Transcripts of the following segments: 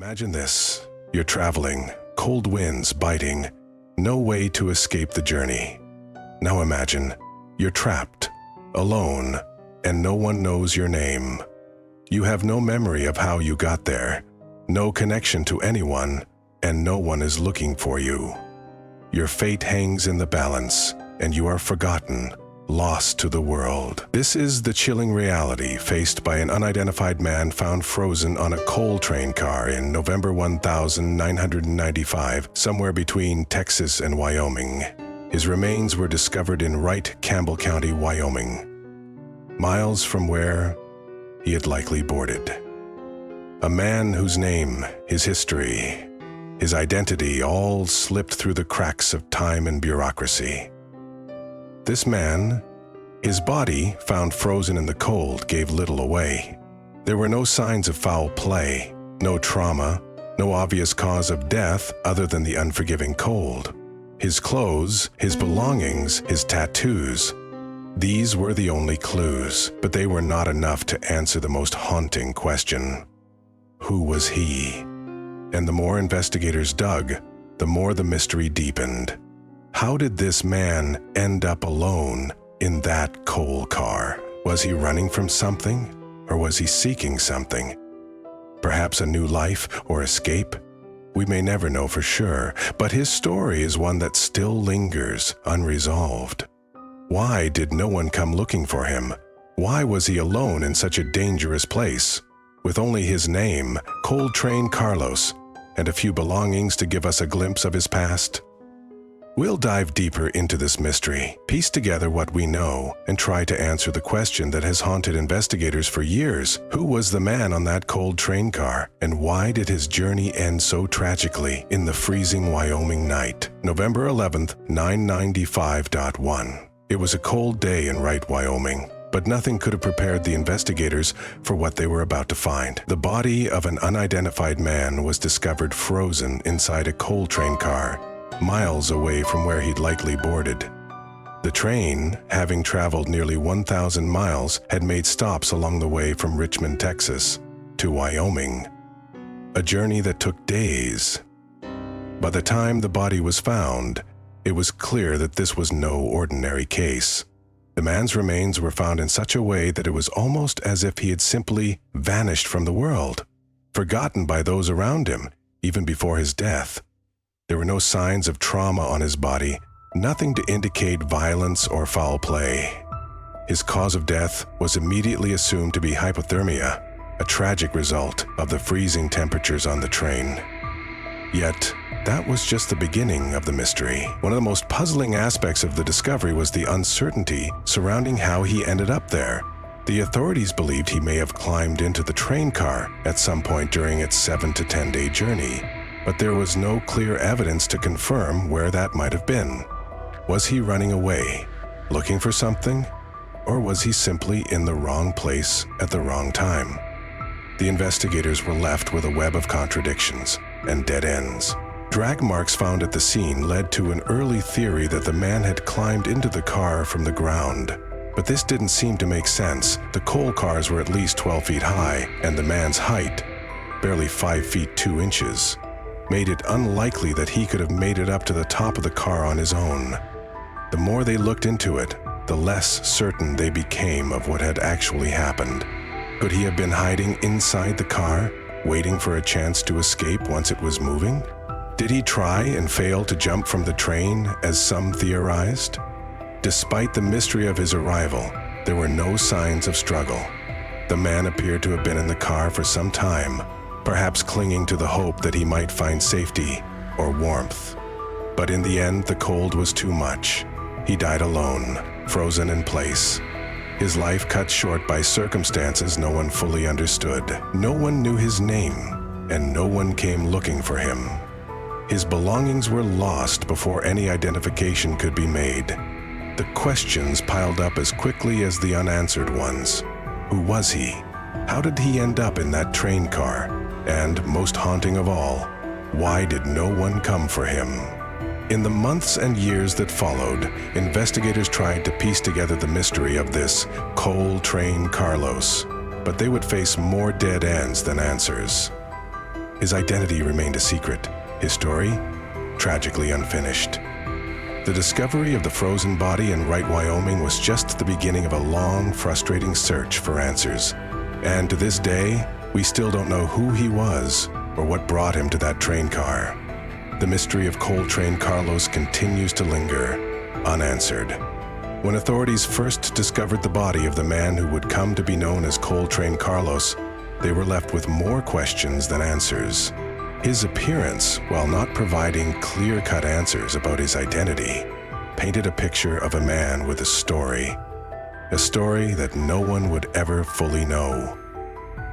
Imagine this. You're traveling, cold winds biting, no way to escape the journey. Now imagine you're trapped, alone, and no one knows your name. You have no memory of how you got there, no connection to anyone, and no one is looking for you. Your fate hangs in the balance, and you are forgotten, lost to the world. This is the chilling reality faced by an unidentified man found frozen on a coal train car in November 1995, somewhere between Texas and Wyoming. His remains were discovered in Wright, Campbell County, Wyoming, miles from where he had likely boarded. A man whose name, his history, his identity all slipped through the cracks of time and bureaucracy. This man, his body, found frozen in the cold, gave little away. There were no signs of foul play, no trauma, no obvious cause of death other than the unforgiving cold. His clothes, his belongings, his tattoos, these were the only clues, but they were not enough to answer the most haunting question. Who was he? And the more investigators dug, the more the mystery deepened. How did this man end up alone in that coal car? Was he running from something, or was he seeking something? Perhaps a new life or escape? We may never know for sure, but his story is one that still lingers unresolved. Why did no one come looking for him? Why was he alone in such a dangerous place, with only his name, Coal Train Carlos, and a few belongings to give us a glimpse of his past? We'll dive deeper into this mystery, piece together what we know, and try to answer the question that has haunted investigators for years. Who was the man on that cold train car, and why did his journey end so tragically in the freezing Wyoming night? November 11th, 995.1. It was a cold day in Wright, Wyoming, but nothing could have prepared the investigators for what they were about to find. The body of an unidentified man was discovered frozen inside a coal train car, miles away from where he'd likely boarded. The train, having traveled nearly 1,000 miles, had made stops along the way from Richmond, Texas, to Wyoming, a journey that took days. By the time the body was found, it was clear that this was no ordinary case. The man's remains were found in such a way that it was almost as if he had simply vanished from the world, forgotten by those around him, even before his death. There were no signs of trauma on his body, nothing to indicate violence or foul play. His cause of death was immediately assumed to be hypothermia, a tragic result of the freezing temperatures on the train. Yet, that was just the beginning of the mystery. One of the most puzzling aspects of the discovery was the uncertainty surrounding how he ended up there. The authorities believed he may have climbed into the train car at some point during its 7 to 10-day journey, but there was no clear evidence to confirm where that might have been. Was he running away, looking for something, or was he simply in the wrong place at the wrong time? The investigators were left with a web of contradictions and dead ends. Drag marks found at the scene led to an early theory that the man had climbed into the car from the ground. But this didn't seem to make sense. The coal cars were at least 12 feet high, and the man's height, barely 5 feet 2 inches, made it unlikely that he could have made it up to the top of the car on his own. The more they looked into it, the less certain they became of what had actually happened. Could he have been hiding inside the car, waiting for a chance to escape once it was moving? Did he try and fail to jump from the train, as some theorized? Despite the mystery of his arrival, there were no signs of struggle. The man appeared to have been in the car for some time, perhaps clinging to the hope that he might find safety or warmth. But in the end, the cold was too much. He died alone, frozen in place. His life cut short by circumstances no one fully understood. No one knew his name, and no one came looking for him. His belongings were lost before any identification could be made. The questions piled up as quickly as the unanswered ones. Who was he? How did he end up in that train car? And, most haunting of all, why did no one come for him? In the months and years that followed, investigators tried to piece together the mystery of this coal train Carlos, but they would face more dead ends than answers. his identity remained a secret, his story tragically unfinished. The discovery of the frozen body in Wright, Wyoming was just the beginning of a long, frustrating search for answers. And to this day, we still don't know who he was or what brought him to that train car. The mystery of Coal Train Carlos continues to linger, unanswered. When authorities first discovered the body of the man who would come to be known as Coal Train Carlos, they were left with more questions than answers. His appearance, while not providing clear-cut answers about his identity, painted a picture of a man with a story that no one would ever fully know.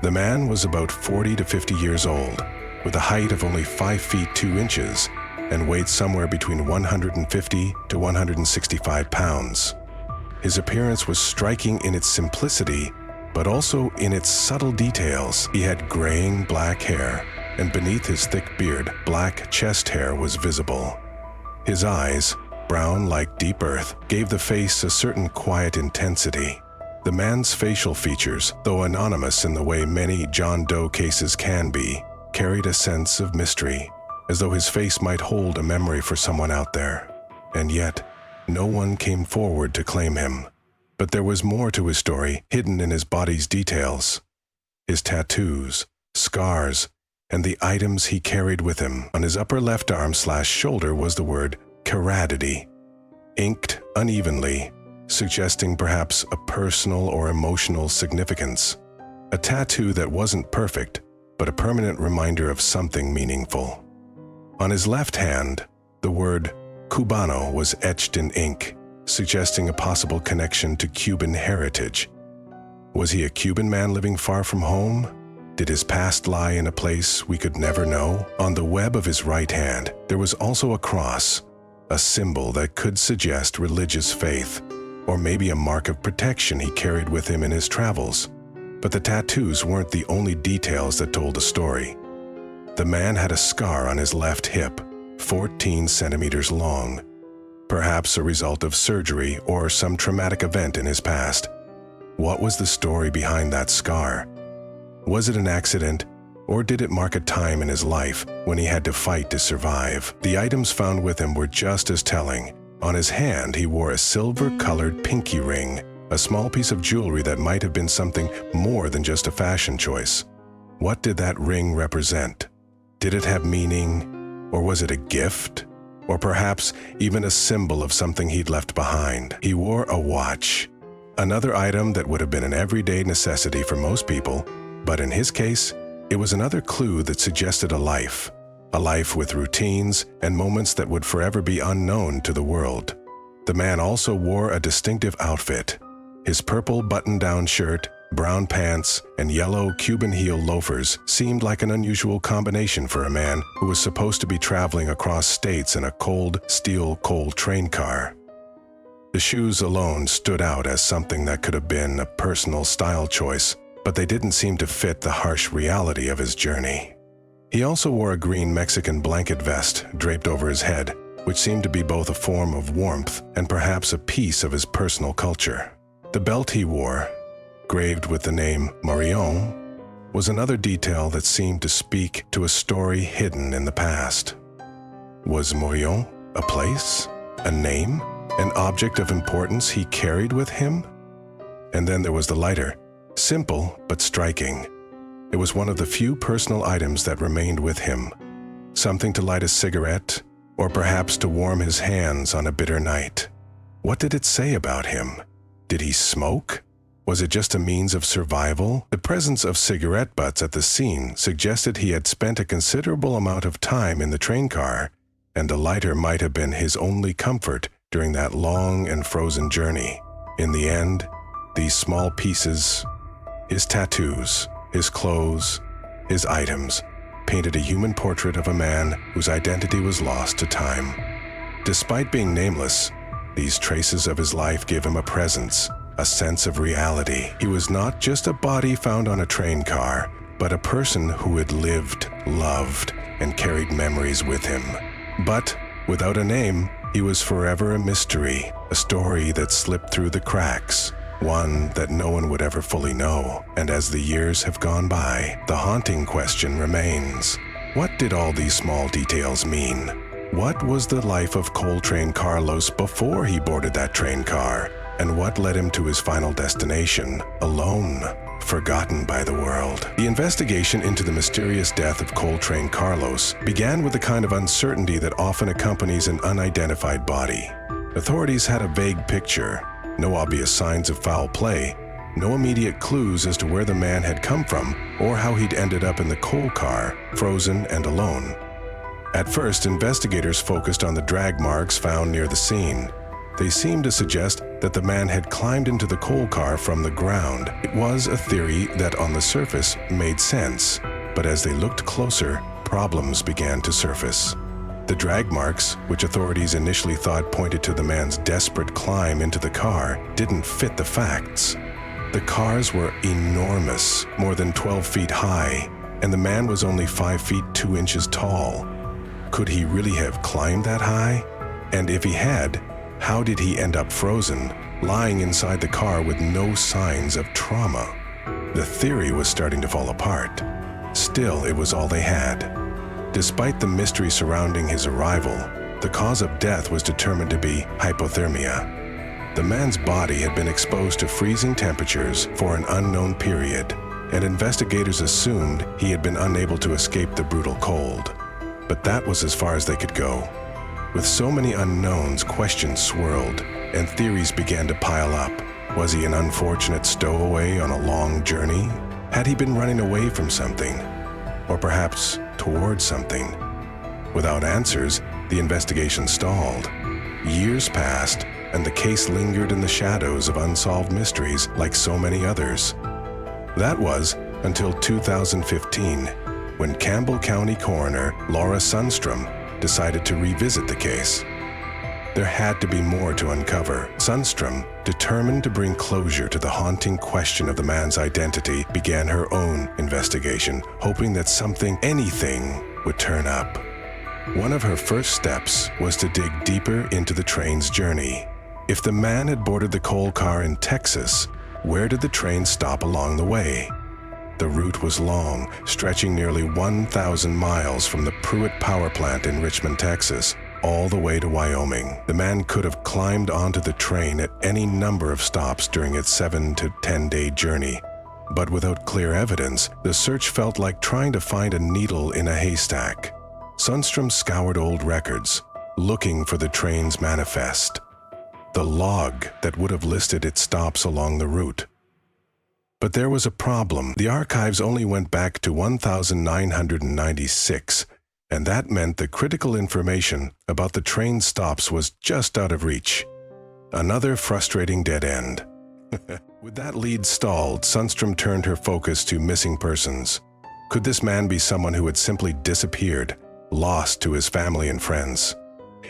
The man was about 40 to 50 years old, with a height of only 5 feet 2 inches, and weighed somewhere between 150 to 165 pounds. His appearance was striking in its simplicity, but also in its subtle details. He had graying black hair, and beneath his thick beard, black chest hair was visible. His eyes, brown like deep earth, gave the face a certain quiet intensity. The man's facial features, though anonymous in the way many John Doe cases can be, carried a sense of mystery, as though his face might hold a memory for someone out there. And yet, no one came forward to claim him. But there was more to his story, hidden in his body's details. His tattoos, scars, and the items he carried with him. On his upper left arm/shoulder was the word Caradity, inked unevenly, suggesting perhaps a personal or emotional significance. A tattoo that wasn't perfect, but a permanent reminder of something meaningful. On his left hand, the word Cubano was etched in ink, suggesting a possible connection to Cuban heritage. Was he a Cuban man living far from home? Did his past lie in a place we could never know? On the web of his right hand, there was also a cross, a symbol that could suggest religious faith, or maybe a mark of protection he carried with him in his travels. But the tattoos weren't the only details that told a story. The man had a scar on his left hip, 14 centimeters long, perhaps a result of surgery or some traumatic event in his past. What was the story behind that scar? Was it an accident, or did it mark a time in his life when he had to fight to survive? The items found with him were just as telling. On his hand, he wore a silver-colored pinky ring, a small piece of jewelry that might have been something more than just a fashion choice. What did that ring represent? Did it have meaning, or was it a gift? Or perhaps even a symbol of something he'd left behind? He wore a watch, another item that would have been an everyday necessity for most people, but in his case, it was another clue that suggested a life with routines and moments that would forever be unknown to the world. The man also wore a distinctive outfit. His purple button-down shirt, brown pants, and yellow Cuban heel loafers seemed like an unusual combination for a man who was supposed to be traveling across states in a cold steel coal train car. The shoes alone stood out as something that could have been a personal style choice, but they didn't seem to fit the harsh reality of his journey. He also wore a green Mexican blanket vest draped over his head, which seemed to be both a form of warmth and perhaps a piece of his personal culture. The belt he wore, graved with the name Marion, was another detail that seemed to speak to a story hidden in the past. Was Marion a place, a name, an object of importance he carried with him? And then there was the lighter, simple but striking. It was one of the few personal items that remained with him, something to light a cigarette, or perhaps to warm his hands on a bitter night. What did it say about him? Did he smoke? Was it just a means of survival? The presence of cigarette butts at the scene suggested he had spent a considerable amount of time in the train car, and the lighter might have been his only comfort during that long and frozen journey. In the end, these small pieces, his tattoos, his clothes, his items, painted a human portrait of a man whose identity was lost to time. Despite being nameless, these traces of his life gave him a presence, a sense of reality. He was not just a body found on a train car, but a person who had lived, loved, and carried memories with him. But without a name, he was forever a mystery, a story that slipped through the cracks, one that no one would ever fully know. And as the years have gone by, the haunting question remains: What did all these small details mean? What was the life of Coltrane Carlos before he boarded that train car? And what led him to his final destination, alone, forgotten by the world? The investigation into the mysterious death of Coltrane Carlos began with the kind of uncertainty that often accompanies an unidentified body. Authorities had a vague picture, no obvious signs of foul play, no immediate clues as to where the man had come from or how he'd ended up in the coal car, frozen and alone. At first, investigators focused on the drag marks found near the scene. They seemed to suggest that the man had climbed into the coal car from the ground. It was a theory that on the surface made sense, but as they looked closer, problems began to surface. The drag marks, which authorities initially thought pointed to the man's desperate climb into the car, didn't fit the facts. The cars were enormous, more than 12 feet high, and the man was only 5 feet 2 inches tall. Could he really have climbed that high? And if he had, how did he end up frozen, lying inside the car with no signs of trauma? The theory was starting to fall apart. Still, it was all they had. Despite the mystery surrounding his arrival, the cause of death was determined to be hypothermia. The man's body had been exposed to freezing temperatures for an unknown period, and investigators assumed he had been unable to escape the brutal cold. But that was as far as they could go. With so many unknowns, questions swirled, and theories began to pile up. Was he an unfortunate stowaway on a long journey? Had he been running away from something? Or perhaps towards something? Without answers, the investigation stalled. Years passed, and the case lingered in the shadows of unsolved mysteries like so many others. That was until 2015, when Campbell County coroner Laura Sundstrom decided to revisit the case. There had to be more to uncover. Sundstrom, determined to bring closure to the haunting question of the man's identity, began her own investigation, hoping that something, anything, would turn up. One of her first steps was to dig deeper into the train's journey. If the man had boarded the coal car in Texas, where did the train stop along the way? The route was long, stretching nearly 1,000 miles from the Pruitt power plant in Richmond, Texas, all the way to Wyoming. The man could have climbed onto the train at any number of stops during its 7 to 10-day journey. But without clear evidence, the search felt like trying to find a needle in a haystack. Sundstrom scoured old records, looking for the train's manifest, the log that would have listed its stops along the route. But there was a problem. The archives only went back to 1996, and that meant the critical information about the train stops was just out of reach. Another frustrating dead end. With that lead stalled, Sundstrom turned her focus to missing persons. Could this man be someone who had simply disappeared, lost to his family and friends?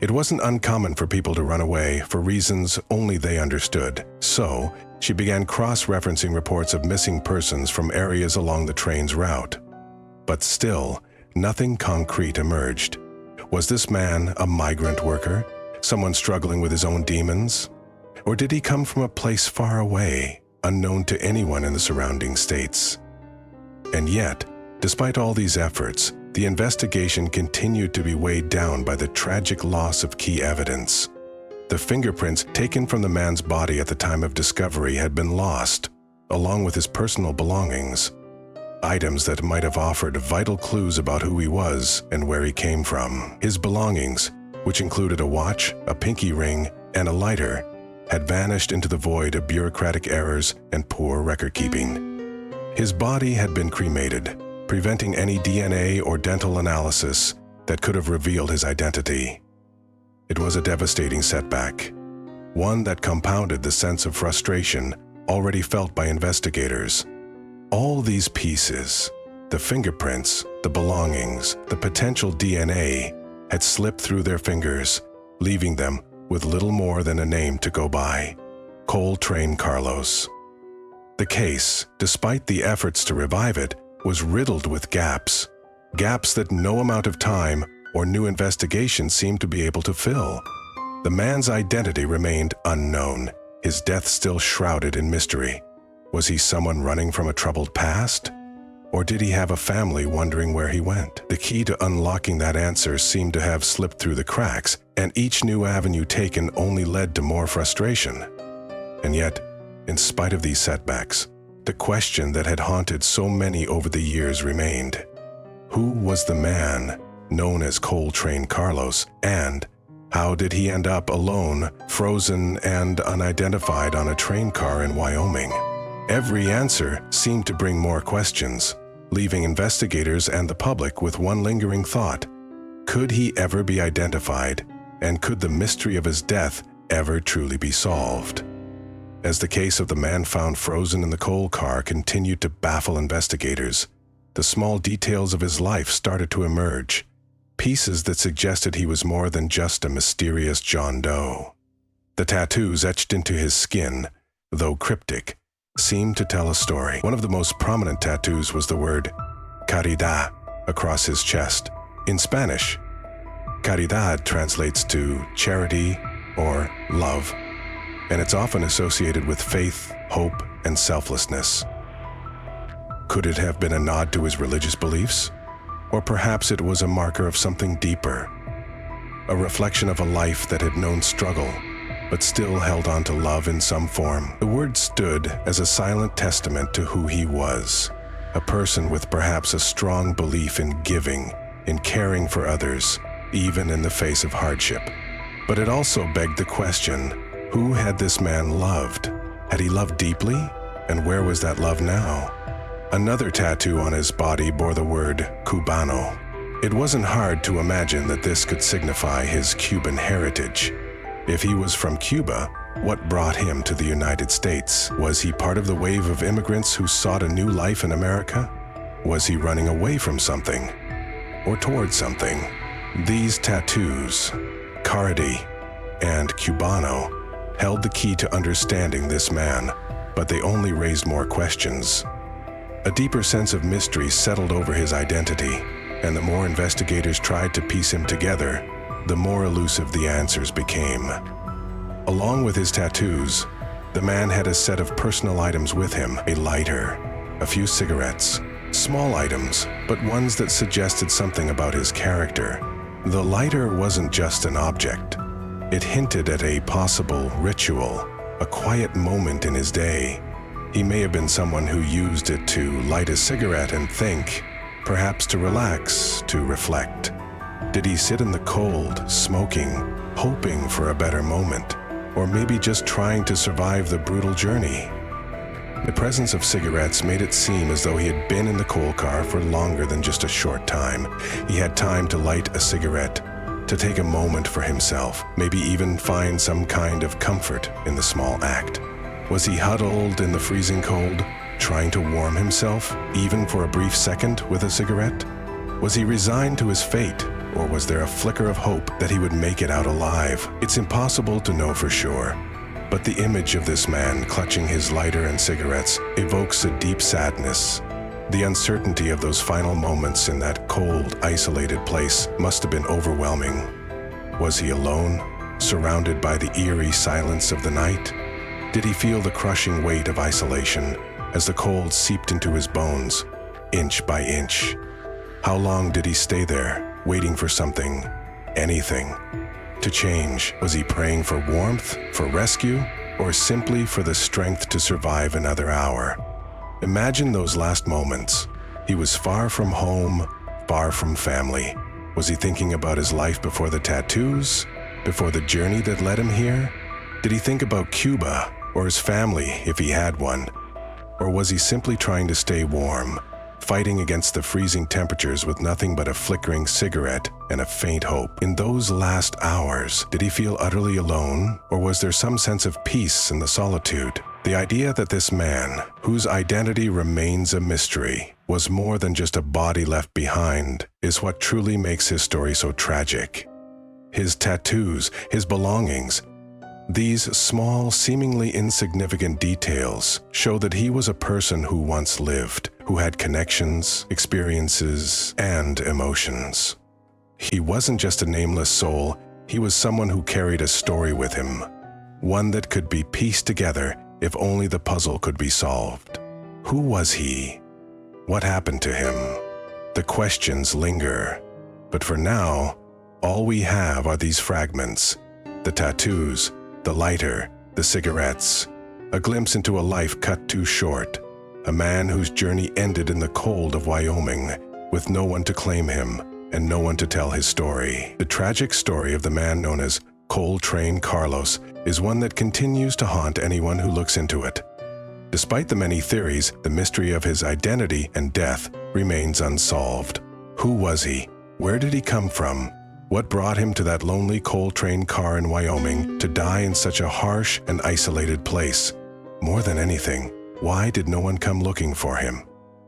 It wasn't uncommon for people to run away for reasons only they understood. So, she began cross-referencing reports of missing persons from areas along the train's route. But still, nothing concrete emerged. Was this man a migrant worker? Someone struggling with his own demons? Or did he come from a place far away, unknown to anyone in the surrounding states? And yet, despite all these efforts, the investigation continued to be weighed down by the tragic loss of key evidence. The fingerprints taken from the man's body at the time of discovery had been lost, along with his personal belongings, items that might have offered vital clues about who he was and where he came from. His belongings, which included a watch, a pinky ring, and a lighter, had vanished into the void of bureaucratic errors and poor record-keeping. His body had been cremated, preventing any DNA or dental analysis that could have revealed his identity. It was a devastating setback, one that compounded the sense of frustration already felt by investigators. All these pieces, the fingerprints, the belongings, the potential DNA, had slipped through their fingers, leaving them with little more than a name to go by: Coltrane Carlos. The case, despite the efforts to revive it, was riddled with gaps that no amount of time or new investigation seemed to be able to fill. The man's identity remained unknown, his death still shrouded in mystery. Was he someone running from a troubled past? Or did he have a family wondering where he went? The key to unlocking that answer seemed to have slipped through the cracks, and each new avenue taken only led to more frustration. And yet, in spite of these setbacks, the question that had haunted so many over the years remained. Who was the man known as Coal Train Carlos, and how did he end up alone, frozen and unidentified on a train car in Wyoming? Every answer seemed to bring more questions, leaving investigators and the public with one lingering thought. Could he ever be identified, and could the mystery of his death ever truly be solved? As the case of the man found frozen in the coal car continued to baffle investigators, the small details of his life started to emerge, pieces that suggested he was more than just a mysterious John Doe. The tattoos etched into his skin, though cryptic, seemed to tell a story. One of the most prominent tattoos was the word caridad across his chest. In Spanish, caridad translates to charity or love, and it's often associated with faith, hope, and selflessness. Could it have been a nod to his religious beliefs? Or perhaps it was a marker of something deeper, a reflection of a life that had known struggle, but still held on to love in some form. The word stood as a silent testament to who he was, a person with perhaps a strong belief in giving, in caring for others, even in the face of hardship. But it also begged the question, who had this man loved? Had he loved deeply? And where was that love now? Another tattoo on his body bore the word Cubano. It wasn't hard to imagine that this could signify his Cuban heritage. If he was from Cuba, what brought him to the United States? Was he part of the wave of immigrants who sought a new life in America? Was he running away from something? Or towards something? These tattoos, Caridi and Cubano, held the key to understanding this man, but they only raised more questions. A deeper sense of mystery settled over his identity, and the more investigators tried to piece him together, the more elusive the answers became. Along with his tattoos, the man had a set of personal items with him: a lighter, a few cigarettes, small items, but ones that suggested something about his character. The lighter wasn't just an object. It hinted at a possible ritual, a quiet moment in his day. He may have been someone who used it to light a cigarette and think, perhaps to relax, to reflect. Did he sit in the cold, smoking, hoping for a better moment, or maybe just trying to survive the brutal journey? The presence of cigarettes made it seem as though he had been in the coal car for longer than just a short time. He had time to light a cigarette, to take a moment for himself, maybe even find some kind of comfort in the small act. Was he huddled in the freezing cold, trying to warm himself, even for a brief second, with a cigarette? Was he resigned to his fate, or was there a flicker of hope that he would make it out alive? It's impossible to know for sure, but the image of this man clutching his lighter and cigarettes evokes a deep sadness. The uncertainty of those final moments in that cold, isolated place must have been overwhelming. Was he alone, surrounded by the eerie silence of the night? Did he feel the crushing weight of isolation as the cold seeped into his bones, inch by inch? How long did he stay there, waiting for something, anything, to change? Was he praying for warmth, for rescue, or simply for the strength to survive another hour? Imagine those last moments. He was far from home, far from family. Was he thinking about his life before the tattoos, before the journey that led him here? Did he think about Cuba, or his family if he had one? Or was he simply trying to stay warm, fighting against the freezing temperatures with nothing but a flickering cigarette and a faint hope? In those last hours, did he feel utterly alone, or was there some sense of peace in the solitude? The idea that this man, whose identity remains a mystery, was more than just a body left behind, is what truly makes his story so tragic. His tattoos, his belongings, these small, seemingly insignificant details show that he was a person who once lived, who had connections, experiences, and emotions. He wasn't just a nameless soul, he was someone who carried a story with him, one that could be pieced together if only the puzzle could be solved. Who was he? What happened to him? The questions linger. But for now, all we have are these fragments. The tattoos, the lighter, the cigarettes. A glimpse into a life cut too short. A man whose journey ended in the cold of Wyoming, with no one to claim him and no one to tell his story. The tragic story of the man known as Cold Train Carlos is one that continues to haunt anyone who looks into it. Despite the many theories, the mystery of his identity and death remains unsolved. Who was he? Where did he come from? What brought him to that lonely coal train car in Wyoming to die in such a harsh and isolated place? More than anything, why did no one come looking for him?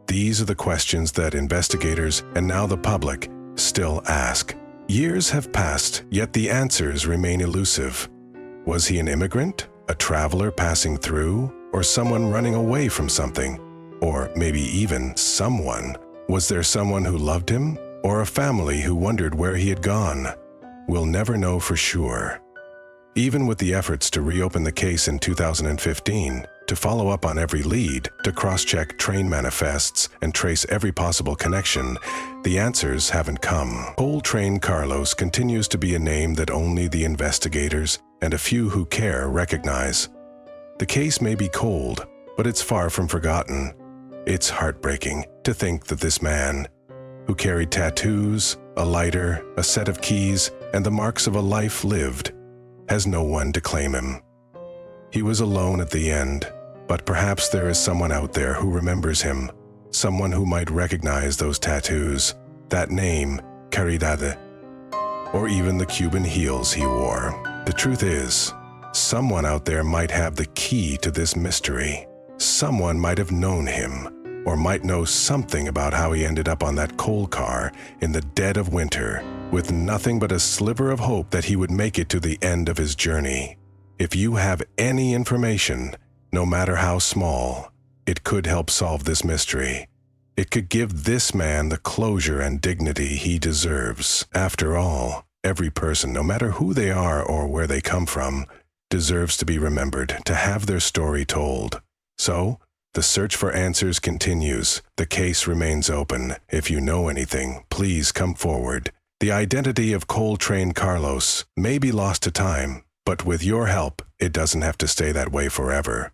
These are the questions that investigators and now the public still ask. Years have passed, yet the answers remain elusive. Was he an immigrant, a traveler passing through, or someone running away from something? Or maybe even someone. Was there someone who loved him, or a family who wondered where he had gone? We'll never know for sure. Even with the efforts to reopen the case in 2015, to follow up on every lead, to cross-check train manifests and trace every possible connection, the answers haven't come. Cold Train Carlos continues to be a name that only the investigators and a few who care recognize. The case may be cold, but it's far from forgotten. It's heartbreaking to think that this man, who carried tattoos, a lighter, a set of keys, and the marks of a life lived, has no one to claim him. He was alone at the end, but perhaps there is someone out there who remembers him, someone who might recognize those tattoos, that name, Caridad, or even the Cuban heels he wore. The truth is, someone out there might have the key to this mystery. Someone might have known him, or might know something about how he ended up on that coal car in the dead of winter, with nothing but a sliver of hope that he would make it to the end of his journey. If you have any information, no matter how small, it could help solve this mystery. It could give this man the closure and dignity he deserves. After all, every person, no matter who they are or where they come from, deserves to be remembered, to have their story told. So, the search for answers continues. The case remains open. If you know anything, please come forward. The identity of Cold Train Carlos may be lost to time, but with your help, it doesn't have to stay that way forever.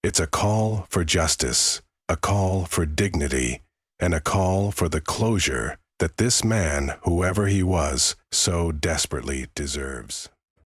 It's a call for justice, a call for dignity, and a call for the closure that this man, whoever he was, so desperately deserves.